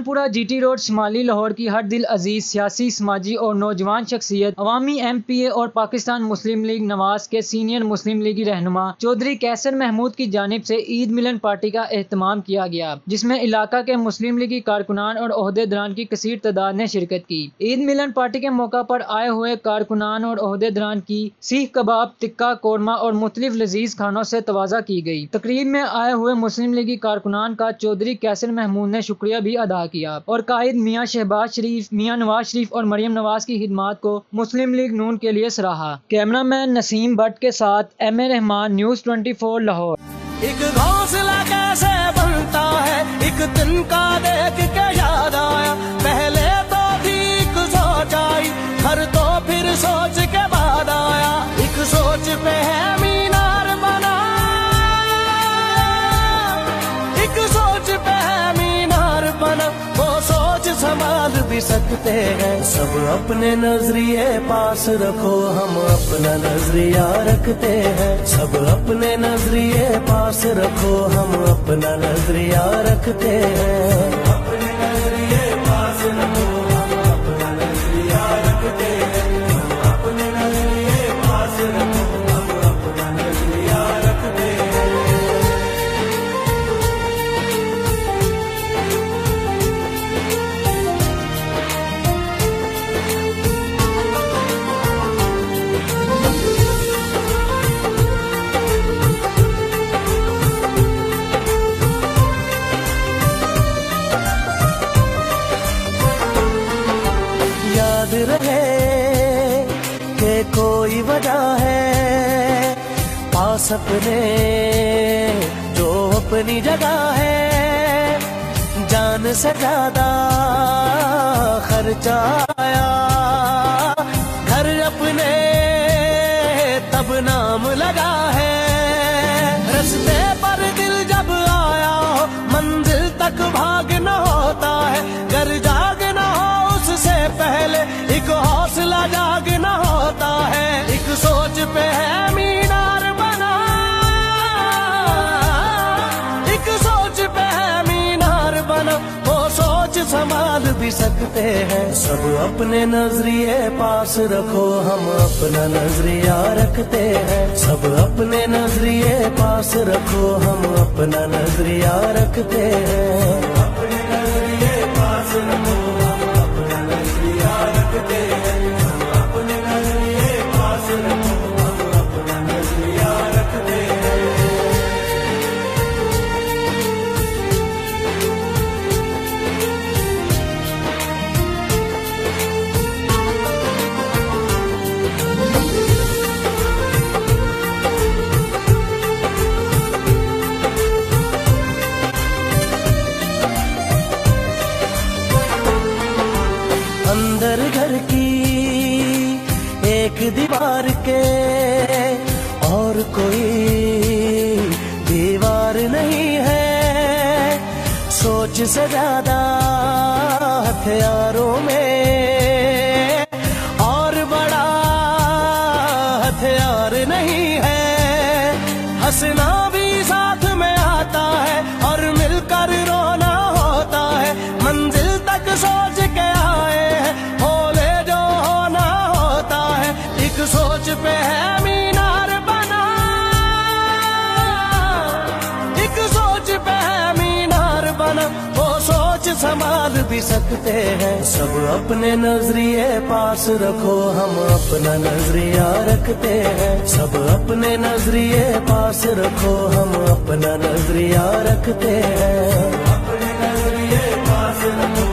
Rampura GT road शुमाली लाहौर की हर दिल अजीज सियासी समाजी और नौजवान शख्सियत अवामी MPA और पाकिस्तान मुस्लिम लीग नवाज के सीनियर मुस्लिम लीगी रहनुमा चौधरी कैसर महमूद की जानिब से ईद मिलन पार्टी का एहतमाम किया गया, जिसमें इलाका के मुस्लिम लीगी कारकुनान और ओहदेदारान की कसीर तादाद ने शिरकत की। ईद मिलन पार्टी के मौका पर आए हुए कारकुनान और ओहदेदारान की सीख कबाब, टिक्का, कोरमा और मुख्तलिफ लजीज खानों से तवाज़ा की गई। तकरीब में आए हुए मुस्लिम लीगी कारकुनान का चौधरी कैसर महमूद ने शुक्रिया भी अदा किया और कायद मियां शहबाज शरीफ, मियां नवाज शरीफ और मरियम नवाज की खिदमात को मुस्लिम लीग नून के लिए सराहा। कैमरामैन नसीम भट्ट के साथ MA रहमान, न्यूज़ 24 लाहौर। एक घोंसला कैसे बनता है, एक तिनका देख के याद आया, पहले तो थी एक सोच आई, हर तो फिर सोच के बाद आया, एक सोच पे है मीनार बना, एक सोच पे है मीनार बना, वो सोच संभाल भी सकते हैं। सब अपने नजरिए पास रखो, हम अपना नजरिया रखते हैं। सब अपने नजरिए पास रखो, हम अपना नजरिया रखते हैं। अपने नजरिए पास रखो, हम अपना नजरिया रखते हैं। अपने नजरिए पास रखो, हम अपना नजरिया रखते हैं। याद रहे कि कोई वजह है, पास अपने जो अपनी जगह है, जान से ज्यादा खर्चा आया, घर अपने तब नाम लगा है, रस्ते पर दिल जब आया हो, मंजिल तक भागना होता है, घर जागना हो उससे पहले एक हौसला जागना होता है, एक सोच पे है मीनार बना, एक सोच पे है मीनार बना, वो सोच संभाल भी सकते हैं। सब अपने नजरिए पास रखो, हम अपना नजरिया रखते हैं। सब अपने नजरिए पास रखो, हम अपना नजरिया रखते हैं। अपने नजरिए पास रखो, हम अपना नजरिया रखते हैं। अपने नजरिए पास रखो, हम अपना नजरिया रखते हैं। अंदर घर की एक दीवार के और कोई दीवार नहीं है, सोच से ज्यादा हथियारों में और बड़ा हथियार नहीं है। हंसना भी साथ में आता है और मिलकर रोना होता है, मंजिल तक सोच के आए हैं, बोले जो होना होता है, एक सोच पे है मीनार बना, एक सोच पे है मीनार बना, वो सोच संभाल भी सकते हैं। सब अपने नजरिए पास रखो, हम अपना नजरिया रखते हैं। सब अपने नजरिए पास रखो, हम अपना नजरिया रखते हैं। अपने नजरिए पास रखो।